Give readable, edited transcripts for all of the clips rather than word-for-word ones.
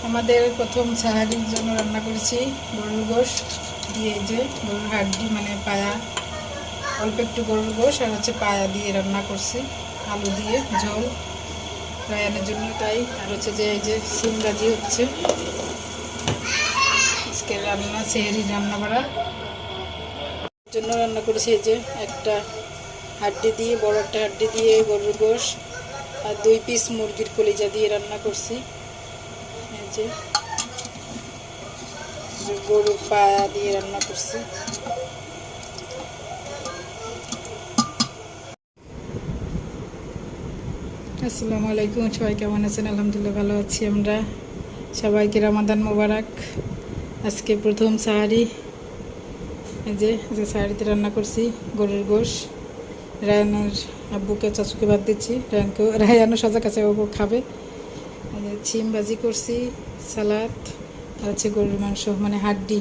আমাদের প্রথম সাহারির জন্য রান্না করেছি গরুর গোশ দিয়ে, যে গরুর হাড্ডি মানে পায়া, অল্প একটু গরুর গোশ আর হচ্ছে পায়া দিয়ে রান্না করছি, আলু দিয়ে ঝোল রায়ানের জন্য তাই। আর হচ্ছে যে এই যে সিম ভাজি হচ্ছে আজকে রান্না, সেহরি রান্না করার জন্য রান্না করেছি। এই যে একটা হাড্ডি দিয়ে, বড় একটা হাড্ডি দিয়ে গরুর গোশ আর 2 পিস মুরগির কলিজা দিয়ে রান্না করছি। এই যে গরুর পায়া দিয়ে রান্না করছি। আসসালামু আলাইকুম, সবাই কেমন আছেন? আলহামদুলিল্লাহ ভালো আছি আমরা। সবাইকে রমাদান মোবারক। আজকে প্রথম সাহারি, এই যে সাহারিতে রান্না করছি গরুর গোশ। রায়ানের আব্বুকে চাচুকে বাদ দিচ্ছি, রায়ানও সজাগ আছে, ও খাবে। সিম ভাজি করছি, সালাদ, আর হচ্ছে গরুর মাংস মানে হাড্ডি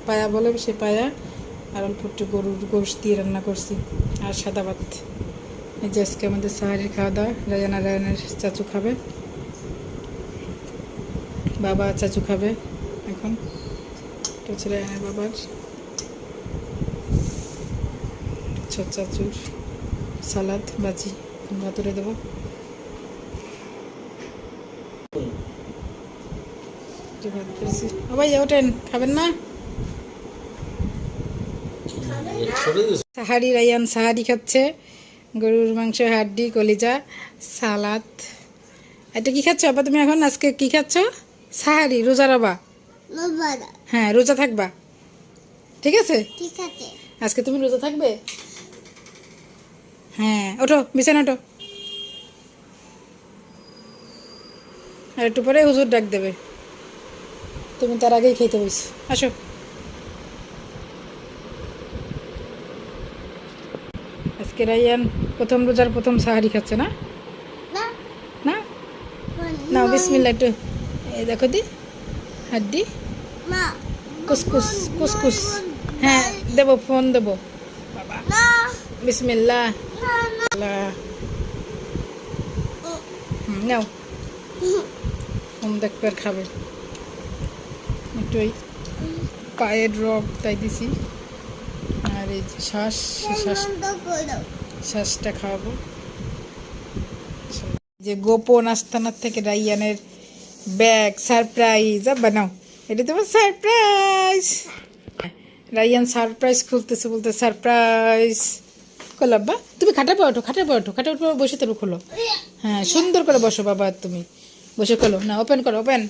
পায়া বলে সে পায়া, আর অল্প একটু গরুর গোশ দিয়ে রান্না করছি, আর সাদা ভাত। এই যে আজকে আমাদের সাহারির খাওয়া দাওয়া। রায়ানের চাচু খাবে, বাবা চাচু খাবে এখন। এটা হচ্ছে রায়ানের বাবার, ছোট চাচুর সালাদ ভাজি ভাতরে দেবো। ভাই ওঠেন, খাবেন না? সাহারি, রায়ান সাহারি খাচ্ছে, গরুর মাংস, হাড্ডি, কলিজা, সালাদ। এটা কি খাচ্ছ আবার তুমি এখন? আজকে কি খাচ্ছ? সাহারি। রোজা রাবা? হ্যাঁ, রোজা থাকবা, ঠিক আছে? আজকে তুমি রোজা থাকবে? হ্যাঁ, ওঠো, বিছানা ওঠো। আর একটু পরে হুজুর ডাক দেবে, তুমি তার আগেই খেতে বসো। আসো। আজকে রায়ান প্রথম রোজার প্রথম সাহারি খাচ্ছে না? না না, বিসমিল্লাহ। একটু এই দেখো দি, হাড্ডি, কুসকুস কুসকুস। হ্যাঁ দেবো, ফোন দেবো বাবা। বিসমিল্লাহ। নাও, দেখবে আর খাবে। একটু ওই পায়ের রগ তাই দিছি, আর এই যে শ্বাসটা খাওয়াবো। যে গোপন আস্তানার থেকে রায়ানের ব্যাগ সারপ্রাইজ। বানাও, এটা তোমার সারপ্রাইজ। রায়ান সারপ্রাইজ খুলতেছে, বলতে সারপ্রাইজ। খোলো আব্বা, তুমি খাটে পড়ো, খাটে পড়ো, বসে তবে খোলো। হ্যাঁ, সুন্দর করে বসো বাবা, তুমি বসে খোলো না। ওপেন করো, ওপেন।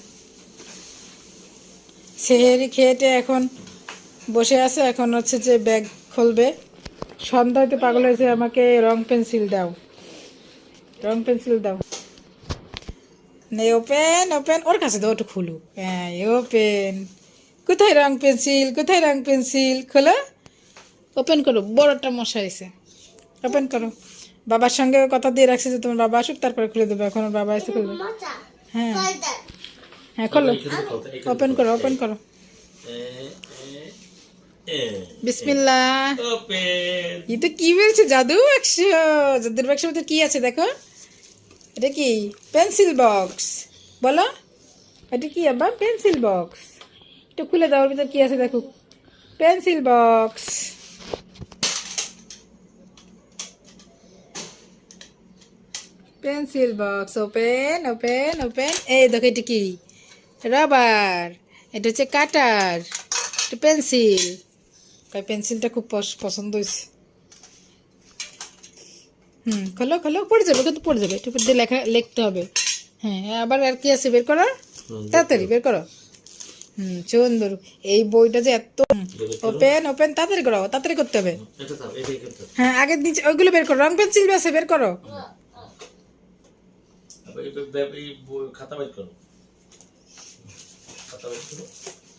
সেহেরি খেয়েটে এখন বসে আছে, এখন হচ্ছে যে ব্যাগ খুলবে। সন্ধ্যাতে পাগল হয়েছে, আমাকে রং পেন্সিল দাও, রং পেন্সিল দাও। নে ওপেন, ওপেন, ওর কাছে দাও, ওটা খুলুক। হ্যাঁ, ওপেন। কোথায় রং পেন্সিল, কোথায় রং পেন্সিল? খোলো, ওপেন করো। বড়টা মশা এসে, ওপেন করো। বাবার সঙ্গে কথা দিয়ে রাখছি যে তোমার বাবা আসুক তারপরে খুলে দেবে। এখন ওর বাবা এসে খুলবে। হ্যাঁ হ্যাঁ, খোলো, ওপেন করো, ওপেন করো। বিসমিল্লাহ। এটা কি বলছে? জাদু বাক্স। জাদুর বাক্সের মধ্যে কি আছে দেখো? এটা কি? Pencil box. বলো, এটা কি আবার? Pencil box. একটু খুলে দাও, ওর ভিতর কি আছে দেখো। Pencil box. Pencil box. Open, open, open. এই দেখো, এটা কি? রাবার। এটা হচ্ছে কাটার, এটা পেন্সিল। পেন্সিলটা খুব পছন্দ হয়েছে। খোলো, খোলো, পড়ে যাবে কিন্তু, পড়ে যাবে। একটু দিয়ে লিখতে হবে। হ্যাঁ, আবার আর কি আছে? বের করো, তাড়াতাড়ি বের করো। সুন্দর। এই বইটা যে এত। ওপেন, ওপেন, তাড়াতাড়ি করো, তাড়াতাড়ি করতে হবে। হ্যাঁ, আগে নিচে ওইগুলো বের করো, রং পেন্সিল আছে, বের করো।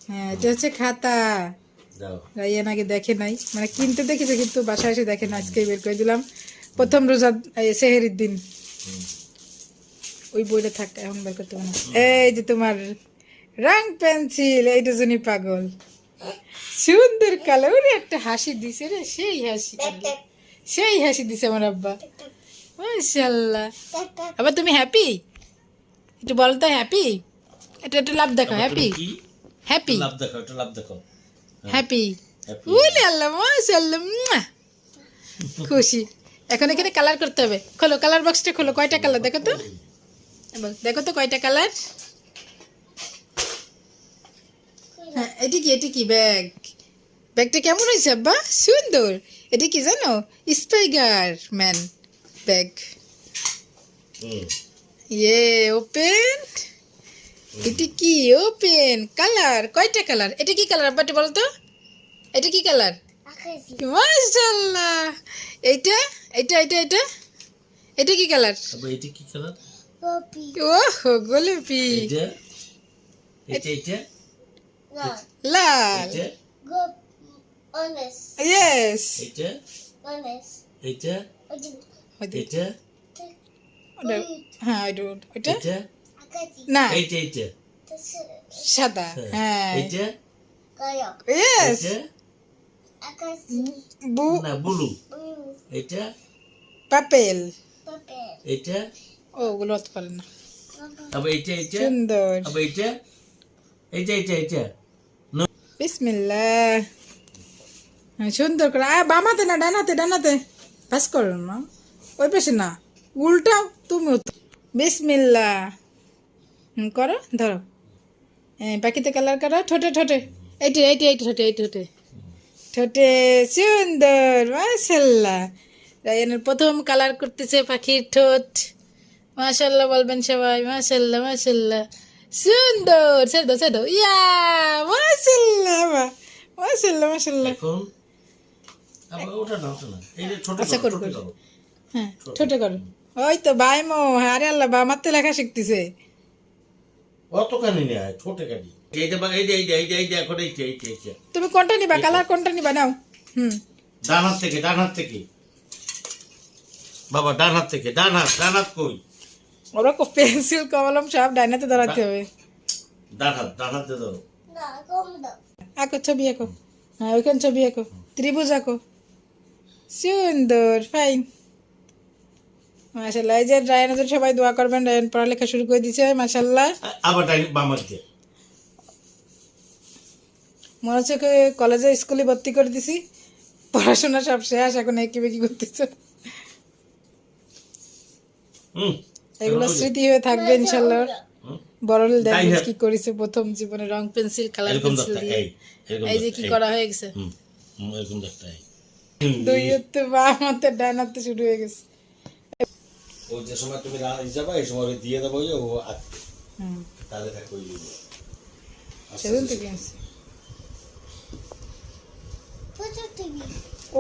হ্যাঁ, এটা হচ্ছে খাতা। রায়ান আগে দেখে নাই, মানে কিনতে দেখেছে কিন্তু বাসায় এসে দেখে না। আজকে বের করে দিলাম, প্রথম রোজা সেহেরির দিন। ওই বইটা থাক, এখন বের করতে পারো। এই যে তোমার রং পেন্সিল, এইটা জন্য পাগল। সুন্দর কালো। ওরে একটা হাসি দিছে রে, সেই হাসি, সেই হাসি দিছে আমার আব্বা। মাশাআল্লাহ। আবার তুমি হ্যাপি? একটু বলো তো, হ্যাপি? এটা একটু লাভ দেখো, হ্যাপি কি হ্যাপি লাভ দেখো, একটু লাভ দেখো। হ্যাপি। Happy. উলে আল্লাহ মাশাআল্লাহ, খুশি। এখন এখানে কালার করতে হবে। খোলো কালার বক্সটা, খোলো। কয়টা কালার দেখো তো, এবার দেখো তো কয়টা কালার। হ্যাঁ, এটি কি ব্যাগ? ব্যাগটা কেমন হয়েছে আব্বা? সুন্দর। এটা কি জানো? Spider Man bag. হুম। ইয়ে ওপেন। এটা কি ওপেন? কালার কয়টা কালার? এটা কি কালার আব্বা, এটা বলো তো, এটা কি কালার? মাশাআল্লাহ। এইটা এটা এটা এটা এটা কি কালার? আবার এটা কি কালার? ওহো গোলাপি। এটা এটা এটা লাল। এটা ইয়েস। এটা এটা এটা হ্যাঁ ওইটা ওইটা এটা না, এইটা এইটা সাদা। হ্যাঁ এইটা ইয়েস। এটা না ব্লু, এটা পাপেল। এটা ওগুলো হতে পারে না। আবার এটা এটা সুন্দর। আবার এটা এইটা এইটা এইটা বিসমিল্লাহ। হ্যাঁ, সুন্দর করে। বামাতে না, ডানাতে ডানাতে পাস করো না, ওই পাশে না, উল্টাও তুমিও। বিসমিল্লাহ। করো, ধরো। বাকিতে কালার করো। ঠোঁটে ঠোঁটে এইটা এইটা এইটা ঠোঁটে এইটা ঠোঁটে ঠোঁটে। সুন্দর মাশাল্লাহ। রায়ানের প্রথম কালার করতেছে পাখির ঠোঁট। মাশাল্লাহ বলবেন সবাই, মাশাল্লাহ মাশাল্লাহ। সুন্দর। ছেড়ে দাও ছেড়ে দাও। ইয়া মাশাল্লাহ মাশাল্লাহ মাশাল্লাহ। এখন আবার ওটা না এই যে ছোট আচ্ছা, করো, করো, ছোট করো। করো। হ্যাঁ ঠোঁটে করো। ওই তো বাইমো। আরে আল্লাহ, বামাতে লেখা শিখতেছে। অত কানি না, ছোটে কানি। এইটা বা এইটা এইটা এইটা এইটা এখন এইটা এইটা এইটা তুমি কোনটা নিবা? কালার কোনটা নিবা? নাও। ডান হাত থেকে বাবা, ডান হাত থেকে। ডান হাত কই? ওরা পেন্সিল কলম সব ডাইনাতে ধরাতে হবে। ডান হাত দিয়ে ধরো। আঁকো, ছবি আঁকো। হ্যাঁ ওইখানে ছবি আঁকো, ত্রিভুজ আঁকো। সুন্দর, ফাইন। মাশাল্লাহ। এই যে রায়ানের সবাই দোয়া করবেন, রায়ান পড়ালেখা শুরু করে দিছে। মাশাল্লাহ। আবার ডান বাম হাত দিয়ে। মনে হচ্ছে কি কলেজে স্কুলে ভর্তি করে দিছি, পড়াশোনা সব শেষ, এখন একই বেকি করতেছে। হুম। এগুলো স্মৃতি হয়ে থাকবে ইনশাল্লাহ। হুম। বড় হলে তাই দেখবে না? কি করেছে প্রথম জীবনে, রং পেন্সিল, কালার এরকম পেন্সিল দেখতে দিয়ে। এরকম এই যে কি দেখতে, করা হয়ে গেছে। এরকম দেখতে দুই হাতে বাম হাতে ডান হাতে শুরু হয়ে গেছে। ও যে সময় তুমি যাবা এই সময় ওরে দিয়ে দেবো, ও আঁকতে হুম, তাহলে থাকবে ওই জন্য। সেদিন থেকে আনছি।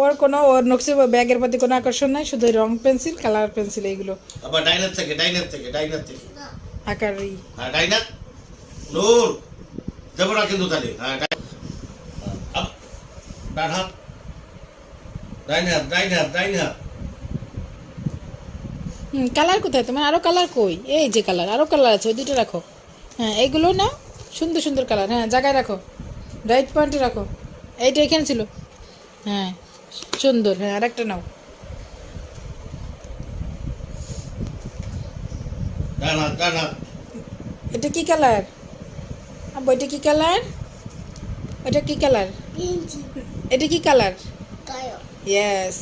ওর নকশে ব্যাগের প্রতি কোনো আকর্ষণ নাই, শুধু রং পেন্সিল, কালার পেন্সিল, এইগুলো আবার ডাইনার থেকে আঁকার। হ্যাঁ ডাইনার নূর দেবো না কিন্তু তাহলে। হ্যাঁ ডান হাত ডাইনার কালার কোথায় তোমার? আরো কালার কই? এই যে কালার, আরো কালার আছে, ওই দুটো রাখো। হ্যাঁ এইগুলো না, সুন্দর সুন্দর কালার। হ্যাঁ জায়গায় রাখো, রাইট পয়েন্টে রাখো। এইটা এখানে ছিল। হ্যাঁ সুন্দর। হ্যাঁ আরেকটা নাও। ডান হাত এটা কি কালার আব্বু? এটা কি কালার? এটা কি কালার? এটা কি কালার? ইয়েস।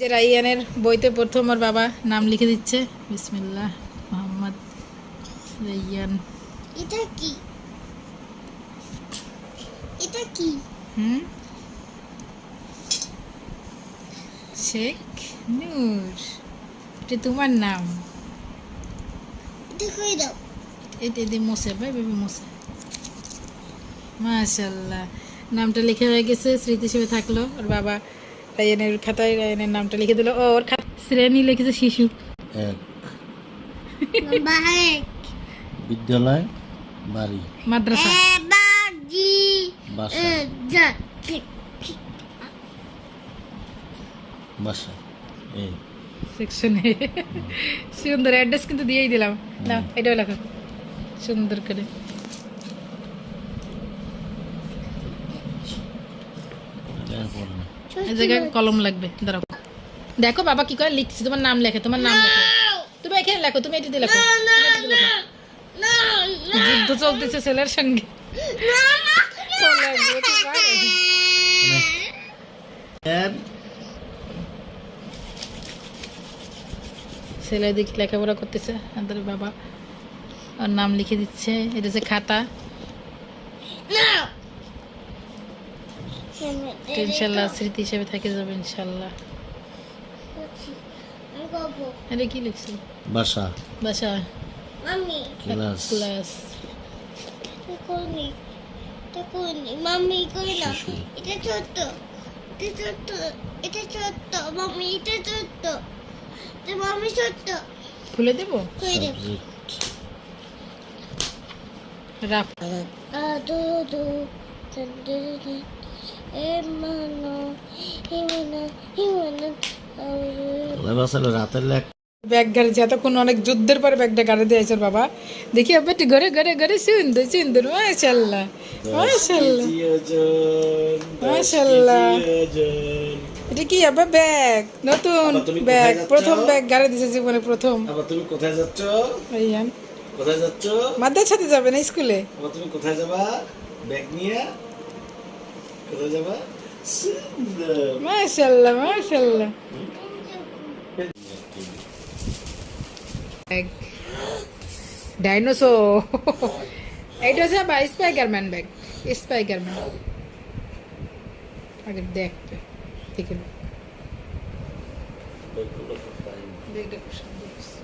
যে রাইয়ানের বইতে প্রথম ওর বাবা নাম লিখে দিচ্ছে, বিসমিল্লাহ মোহাম্মদ রাইয়ান। এটা কি? এটা কি? শেখ নূর, এটা তোমার নাম। এটা কই দাও? এটা দিয়ে মোছে ভাই, বেবি মোছে। মাশাল্লাহ, নামটা লিখে হয়ে গেছে, স্মৃতি হিসেবে থাকলো। ওর বাবা রায়ানের খাতায় রায়ানের নামটা লিখে দিল। ওর খাতা শ্রেণী লিখেছে শিশু। বাহেক বিদ্যালয়, বাড়ি, মাদ্রাসা, বাজি বাসা, যা বাসা এই সেকশনে। সুন্দর অ্যাড্রেস কিন্তু দিয়েই দিলাম। না এটাও লেখো সুন্দর করে। এই জায়গায় কলম লাগবে, দাঁড়াও। দেখো বাবা কি করে লিখছি, তোমার নাম লেখে, তোমার নাম লেখো। তুমি এখানে লেখো, তুমি এটা দিয়ে লেখো, তুমি এটা দিয়ে লেখো। যুদ্ধ চলতেছে ছেলের সঙ্গে। চলে আসবে, কি পারে? ছেলে দিকে লেখাপড়া করতেছে, আমাদের বাবা ওর নাম লিখে দিচ্ছে। এটা যে খাতা, ইনশাল্লাহ স্মৃতি হিসেবে থেকে যাবে ইনশাল্লাহ। এটা কি লিখছি? বাসা বাসা মাম্মি ক্লাস ক্লাস। মাম্মি কই না, এটা ছোট্ট, এটা ছোট্ট মাম্মি, এটা ছোট্ট, মাম্মি ছোট্ট, খুলে দেবো, কই রে রাফ। আদো দো তন্দুরি এমানো হিমানো বাসালে রাতের লেখ ব্যাগ গাড়ি এতক্ষণ অনেক যুদ্ধের পরে ব্যাগটা গাড়ি দিয়েছে বাবা। দেখি বেটি ঘরে ঘরে ঘরে সুন্দর সুন্দর, মাশাল্লাহ মাশাল্লাহ মাশাল্লাহ। এটা কি আবার ব্যাগ, নতুন আবার তুমি ব্যাগ, কোথায় যাচ্ছ? প্রথম ব্যাগ গাড়ি দিয়েছে জীবনে প্রথম। আবার তুমি কোথায় যাচ্ছ? ভাইয়ান কোথায় যাচ্ছ? মাদ্রাসাতে যাবে না স্কুলে? আবার তুমি কোথায় যাবা ব্যাগ নিয়ে? কোথায় যাবা? সুন্দর। মাশাল্লাহ মাশাল্লাহ। Bag dinosaur. এইটা হচ্ছে আবার স্পাইডারম্যান ব্যাগ, স্পাইডারম্যান। আগে দেখবে, দেখে নাও। ব্যাগটা খুব সুন্দর হয়েছে।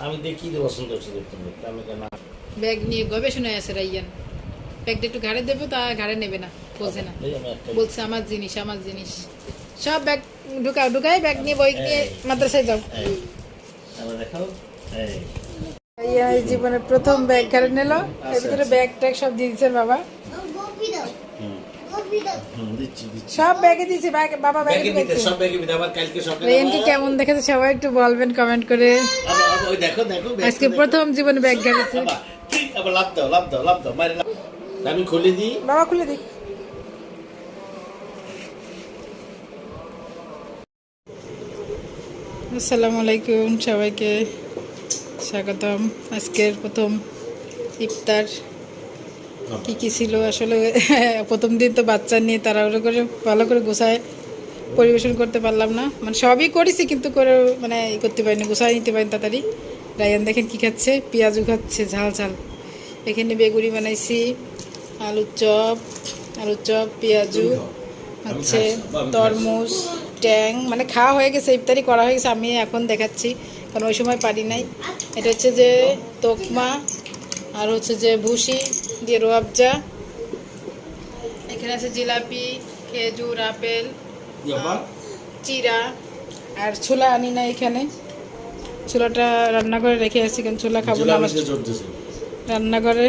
আমি দেখি তো পছন্দ হচ্ছে দেখতে দেখতে, আমি কেন ব্যাগ নিয়ে গবেষণায় আছে রাইয়ান। ব্যাগটা একটু ঘাড়ে দেবো, তা ঘাড়ে নেবে না, বোঝে না, এই আমি একটা বলছে আমার জিনিস আমার জিনিস। সব ব্যাগ ঢুকাও, ঢুকাই ব্যাগ নিয়ে বই নিয়ে মাদ্রাসায় যাও। এই আমার দেখাও এই ভাইয়া এই জীবনে প্রথম ব্যাগ ঘাড়ে নিল, এর ভিতরে ব্যাগ ট্যাগ সব দিয়েছেন বাবা, গোপি দাও, হুম গোপি দাও, দিচ্ছি সব ব্যাগে দিয়েছে। বাবা ব্যাগে ব্যাগের ভিতরে দিয়েছে। সব ব্যাগের ভিতরে আবার কালকে সকালে রেয়ানকে কেমন দেখেছে সবাই একটু বলবেন কমেন্ট করে। আবার ওই দেখো দেখো ব্যাগটা আজকে দেখো। প্রথম জীবনে ব্যাগ ঘাড়েছে। আবার ঠিক, আবার লাভ দাও লাভ দাও লাভ দাও মারে লাভ। আমি খুলে দিই। বাবা খুলে দিক। আসসালামু আলাইকুম, সবাইকে স্বাগতম। আজকের প্রথম ইফতার কি কি ছিল আসলে প্রথম দিন তো বাচ্চা নিয়ে তাড়াহুড়ো করে ভালো করে গোছায় পরিবেশন করতে পারলাম না, মানে সবই করেছি কিন্তু করে মানে ই করতে পারিনি, গোছায় নিতে পারিনি তাড়াতাড়ি। রায়ান দেখেন কি খাচ্ছে, পেঁয়াজু খাচ্ছে ঝাল ঝাল। এখানে বেগুনি বানাইছি, আলুর চপ পেঁয়াজু হচ্ছে, তরমুজ ট্যাং, মানে খাওয়া হয়ে গেছে, ইফতারি করা হয়ে গেছে। আমি এখন দেখাচ্ছি কারণ ওই সময় পারি নাই। এটা হচ্ছে যে তোকমা, আর হচ্ছে যে ভুসি দিয়ে রোয়াবজা। এখানে আছে জিলাপি, খেজুর, আপেল, চিরা, আর ছোলা আনি না এখানে। ছোলাটা রান্নাঘরে রেখে আসছি, কারণ ছোলা খাবো না আমার রান্নাঘরে।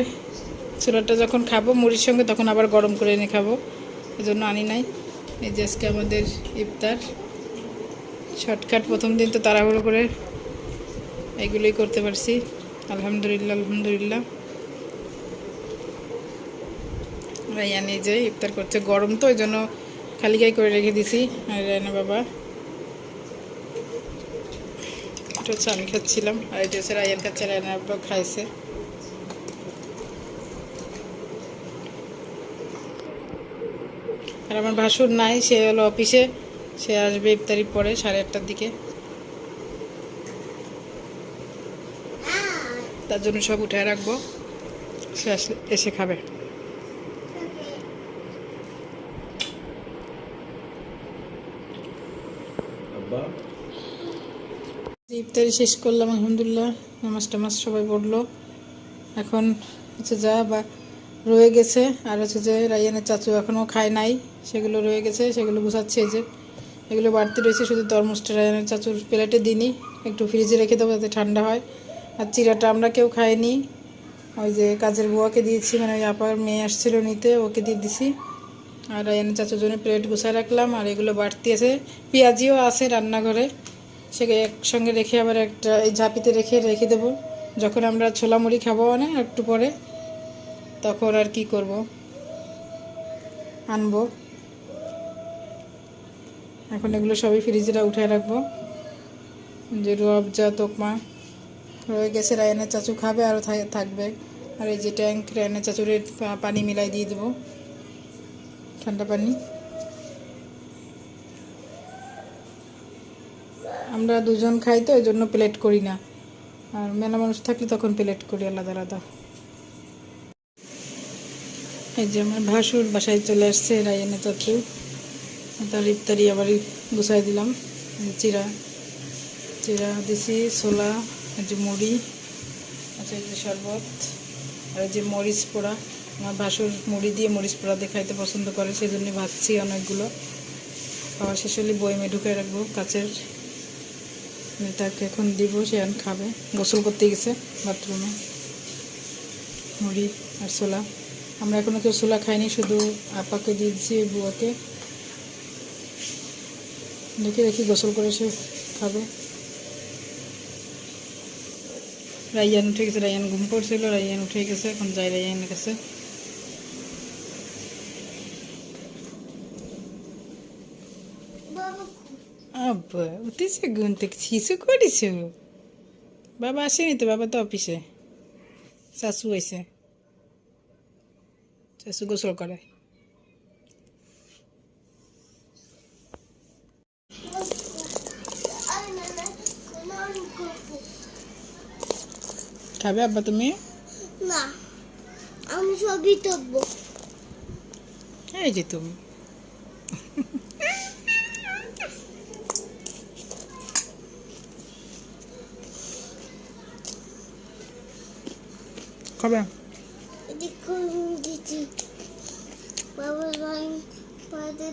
ছোলাটা যখন খাবো মুড়ির সঙ্গে তখন আবার গরম করে এনে খাবো, এই জন্য আনি নাই। এই যে আজকে আমাদের ইফতার শর্টকাট, প্রথম দিন তো তাড়াহুড়ো করে এগুলোই করতে পারছি। আলহামদুলিল্লাহ আলহামদুলিল্লাহ। রায়ান এই যে ইফতার করছে, গরম তো ওই জন্য খালি গায়ে করে রেখে দিছি। আর রায়না বাবা, এটা হচ্ছে আমি খাচ্ছিলাম, আর এটা হচ্ছে রায়ান খাচ্ছে, রায়না বাবা খাইছে। আর আমার ভাসুর নাই, সে হলো অফিসে, সে আসবে ইফতারি পরে 8:30টার দিকে, তার জন্য সব উঠায় রাখবো, সে এসে খাবে। ইফতারি শেষ করলাম আলহামদুলিল্লাহ, নামাজ টামাজ সবাই পড়লো। এখন হচ্ছে যা বা রয়ে গেছে, আর হচ্ছে যে রায়ানের চাচু এখনও খায় নাই, সেগুলো রয়ে গেছে, সেগুলো গুছাচ্ছে। এই যে এগুলো বাড়তি রয়েছে, শুধু তরমুজটা রায়ানের চাচুর প্লেটে দিনই, একটু ফ্রিজে রেখে দেবো যাতে ঠান্ডা হয়। আর চিরাটা আমরা কেউ খাইনি, ওই যে কাজের বুয়াকে দিয়েছি, মানে ওই আপার মেয়ে আসছিল নিতে, ওকে দিয়ে দিছি। আর রায়ানের চাচুর জন্য প্লেট গুছায় রাখলাম। আর এগুলো বাড়তি আছে, পেঁয়াজিও আছে রান্নাঘরে, সেকে একসঙ্গে রেখে আবার একটা এই ঝাঁপিতে রেখে দেবো। যখন আমরা ছোলা মুড়ি খাবো মানে একটু পরে, তখন আর কি করব, আনবো। এখন এগুলো সবই ফ্রিজে উঠে রাখবো। যে রুয়াবজা তোকমা রয়ে গেছে, রায়ানের চাচু খাবে, আরও থাকবে। আর এই যে ট্যাঙ্ক রান্না চাচুরের পানি মিলাই দিয়ে দেবো, ঠান্ডা পানি। আমরা দুজন খাই তো এই জন্য প্লেট করি না, আর মেলা মানুষ থাকলে তখন প্লেট করি আলাদা আলাদা। এই যে আমার ভাসুর বাসায় চলে আসছে রায়ানের চাচু, তার ইফতারি আবার গুছাই দিলাম। চিরা চিরা দিছি, ছোলা, এই যে মুড়ি, আচ্ছা এই যে শরবত, আর এই যে মরিচ পোড়া। আমার ভাসুর মুড়ি দিয়ে মরিচ পোড়া দিয়ে খাইতে পছন্দ করে, সেই জন্য ভাজছি অনেকগুলো। খাওয়া শেষ হলে বয়মে ঢুকে রাখবো কাচের, তাকে এখন দিব, সে এখন খাবে। গোসল করতে গেছে বাথরুমে। মুড়ি আর ছোলা, আমরা এখনো কেউ ছোলা খাইনি, শুধু আপাকে দিয়ে দিচ্ছি, বুয়াকে। দেখি দেখি গোসল করে সে খাবে। রাইয়ান উঠে গেছে, রাইয়ান ঘুম পড়ছিল, রাইয়ান উঠে গেছে, এখন যাই রাইয়ানের কাছে। বাবা আব্বা উঠেছে ঘুম থেকে, কিছু করিস? বাবা আসেনি তো, বাবা তো অফিসে। শাশু হয়েছে, শাশু গোসল করে। আর না না কোন করবো খাবে আব্বা তুমি? না, আমি সবই তববো। এই যে তুমি খাবে? দেখুন দিচ্ছি বাবা, পাতে